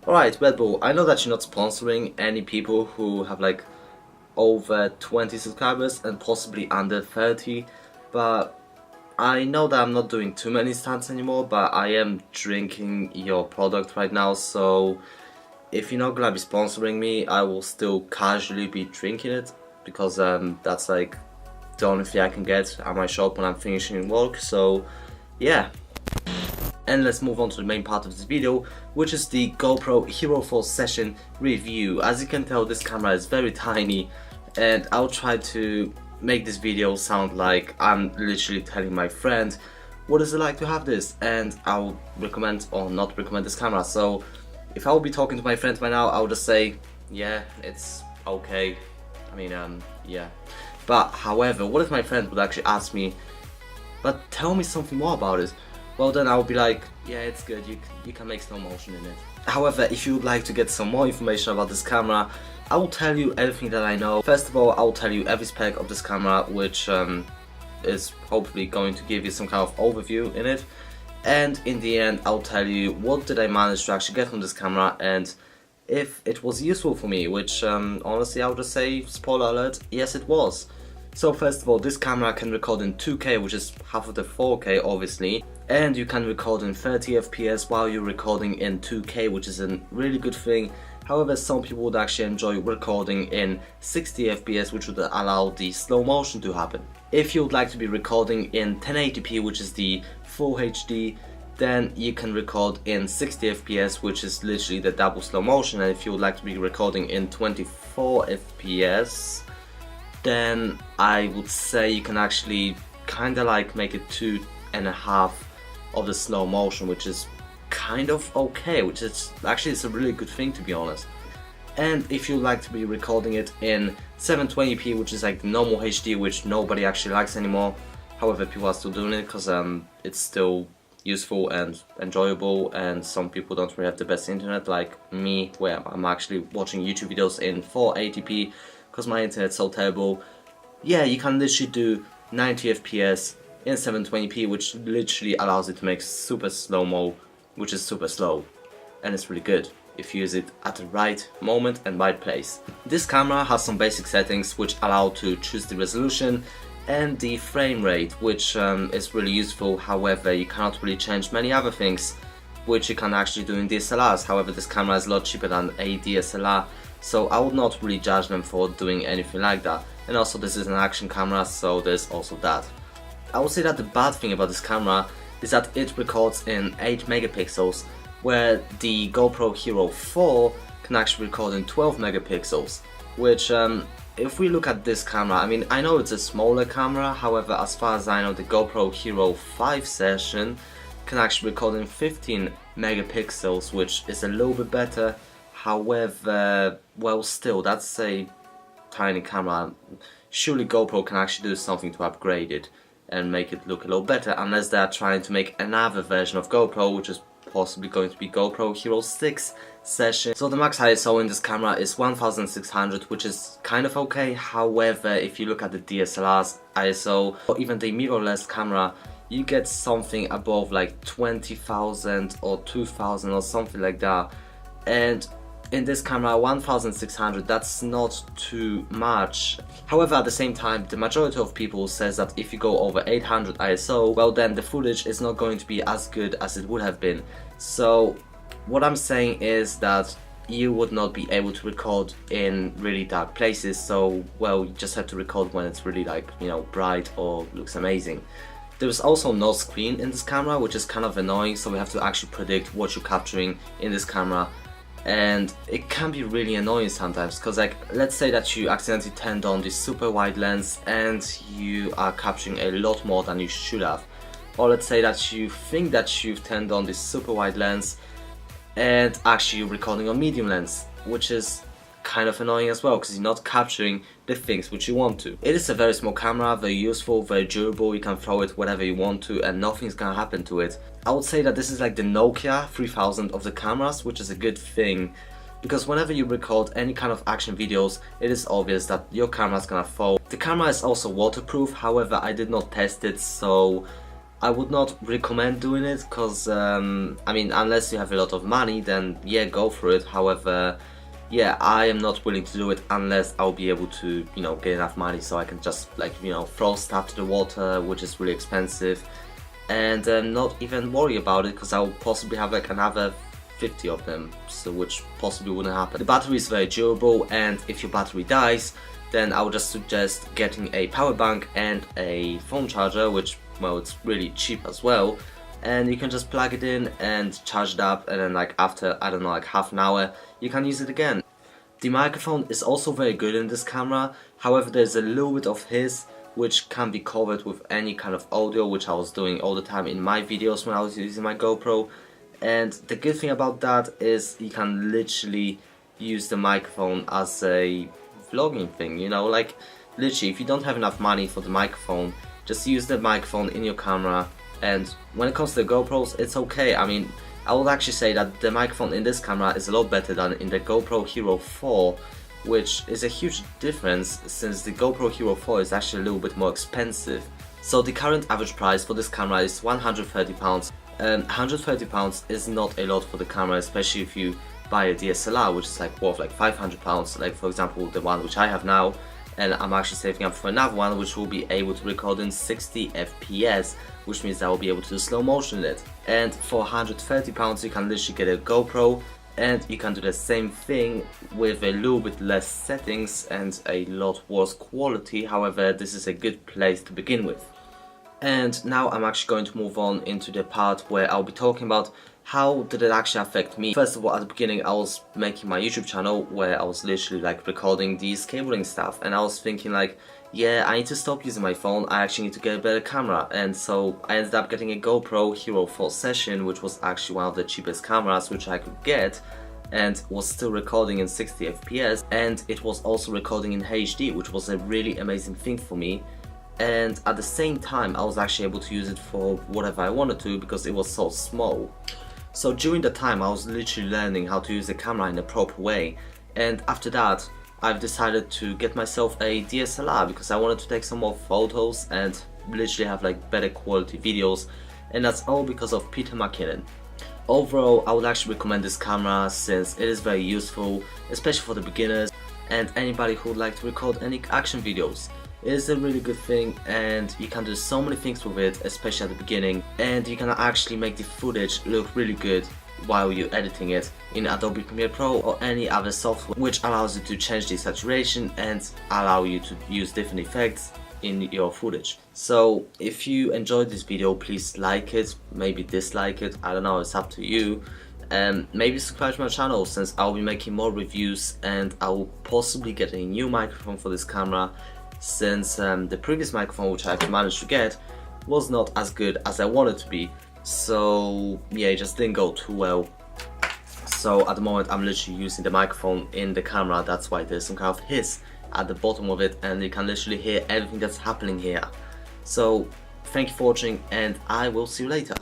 Alright, Red Bull, I know that you're not sponsoring any people who have like over 20 subscribers and possibly under 30, but I know that I'm not doing too many stunts anymore, but I am drinking your product right now, so if you're not gonna be sponsoring me, I will still casually be drinking it, because that's like the only thing I can get at my shop when I'm finishing work, so yeah. And let's move on to the main part of this video, which is the GoPro Hero 4 Session review. As you can tell, this camera is very tiny, and I'll try to make this video sound like I'm literally telling my friend what is it like to have this, and I'll recommend or not recommend this camera. So if I will be talking to my friend right now, I'll just say, yeah, it's okay. I mean, yeah. But however, what if my friend would actually ask me, but tell me something more about it? Well, then I'll be like, yeah, it's good, you can make slow motion in it. However, if you would like to get some more information about this camera, I will tell you everything that I know. First of all, I will tell you every spec of this camera, which is hopefully going to give you some kind of overview in it. And in the end, I'll tell you what did I manage to actually get from this camera and if it was useful for me, which honestly I'll just say, spoiler alert, yes it was. So first of all, this camera can record in 2K, which is half of the 4K obviously, and you can record in 30 FPS while you're recording in 2K, which is a really good thing. However, some people would actually enjoy recording in 60 FPS, which would allow the slow motion to happen. If you would like to be recording in 1080p, which is the full HD, then you can record in 60 FPS, which is literally the double slow motion. And if you would like to be recording in 24 FPS, then I would say you can actually kinda like make it 2.5 of the slow motion, which is kind of okay, which is actually it's a really good thing, to be honest. And if you like to be recording it in 720p, which is like the normal HD, which nobody actually likes anymore, however people are still doing it because it's still useful and enjoyable, and some people don't really have the best internet like me, where I'm actually watching YouTube videos in 480p because my internet's so terrible. Yeah, you can literally do 90 FPS in 720p, which literally allows it to make super slow-mo, which is super slow, and it's really good if you use it at the right moment and right place. This camera has some basic settings which allow to choose the resolution and the frame rate, which is really useful. However, you cannot really change many other things which you can actually do in DSLRs. However, this camera is a lot cheaper than a DSLR, so I would not really judge them for doing anything like that. And also, this is an action camera, so there's also that. I would say that the bad thing about this camera is that it records in 8 megapixels, where the GoPro Hero 4 can actually record in 12 megapixels, which if we look at this camera, I mean, I know it's a smaller camera, however, as far as I know, the GoPro Hero 5 Session can actually record in 15 megapixels, which is a little bit better. However, well, still, that's a tiny camera. Surely GoPro can actually do something to upgrade it and make it look a little better, unless they're trying to make another version of GoPro, which is possibly going to be GoPro Hero 6 Session. So the max ISO in this camera is 1600, which is kind of okay. However, if you look at the DSLR's ISO or even the mirrorless camera, you get something above like 20,000 or 2,000 or something like that. And in this camera, 1600, that's not too much. However, at the same time, the majority of people says that if you go over 800 ISO, well then the footage is not going to be as good as it would have been. So what I'm saying is that you would not be able to record in really dark places, so well, you just have to record when it's really like, you know, bright or looks amazing. There's also no screen in this camera, which is kind of annoying, so we have to actually predict what you're capturing in this camera. And it can be really annoying sometimes, because like, let's say that you accidentally turned on the super wide lens and you are capturing a lot more than you should have. Or let's say that you think that you've turned on this super wide lens and actually you're recording on medium lens, which is kind of annoying as well, because you're not capturing the things which you want to. It is a very small camera, very useful, very durable. You can throw it whatever you want to and nothing's gonna happen to it. I would say that this is like the Nokia 3000 of the cameras, which is a good thing, because whenever you record any kind of action videos, it is obvious that your camera is gonna fall. The camera is also waterproof, however I did not test it, so I would not recommend doing it because, I mean, unless you have a lot of money, then yeah, go for it. However, yeah, I am not willing to do it unless I'll be able to, you know, get enough money so I can just, like, you know, throw stuff to the water, which is really expensive, and not even worry about it because I'll possibly have like another 50 of them, so which possibly wouldn't happen. The battery is very durable, and if your battery dies, then I would just suggest getting a power bank and a phone charger, which, well, it's really cheap as well, and you can just plug it in and charge it up, and then like after, I don't know, like half an hour, you can use it again. The microphone is also very good in this camera, however there's a little bit of hiss which can be covered with any kind of audio, which I was doing all the time in my videos when I was using my GoPro. And the good thing about that is you can literally use the microphone as a vlogging thing, you know, like literally if you don't have enough money for the microphone, just use the microphone in your camera. And when it comes to the GoPros, it's okay. I mean, I would actually say that the microphone in this camera is a lot better than in the GoPro Hero 4, which is a huge difference since the GoPro Hero 4 is actually a little bit more expensive. So the current average price for this camera is £130. £130 is not a lot for the camera, especially if you buy a DSLR, which is like worth like £500, like for example the one which I have now, and I'm actually saving up for another one which will be able to record in 60 FPS, which means I will be able to do slow motion in it. And for £130 you can literally get a GoPro, and you can do the same thing with a little bit less settings and a lot worse quality. However, this is a good place to begin with. And now I'm actually going to move on into the part where I'll be talking about how did it actually affect me. First of all, at the beginning I was making my YouTube channel where I was literally like recording these cabling stuff, and I was thinking like, yeah, I need to stop using my phone, I actually need to get a better camera. And so I ended up getting a GoPro Hero 4 Session, which was actually one of the cheapest cameras which I could get, and was still recording in 60 FPS, and it was also recording in HD, which was a really amazing thing for me. And at the same time I was actually able to use it for whatever I wanted to because it was so small. So during the time I was literally learning how to use the camera in a proper way, and after that I've decided to get myself a DSLR because I wanted to take some more photos and literally have like better quality videos, and that's all because of Peter McKinnon. Overall, I would actually recommend this camera since it is very useful, especially for the beginners and anybody who would like to record any action videos. It is a really good thing, and you can do so many things with it, especially at the beginning, and you can actually make the footage look really good while you're editing it in Adobe Premiere Pro or any other software, which allows you to change the saturation and allow you to use different effects in your footage. So if you enjoyed this video, please like it, maybe dislike it, I don't know, it's up to you. And maybe subscribe to my channel since I'll be making more reviews, and I'll possibly get a new microphone for this camera since the previous microphone which I actually managed to get was not as good as I wanted to be. So yeah, it just didn't go too well. So at the moment I'm literally using the microphone in the camera, that's why there's some kind of hiss at the bottom of it, and you can literally hear everything that's happening here. So thank you for watching, and I will see you later.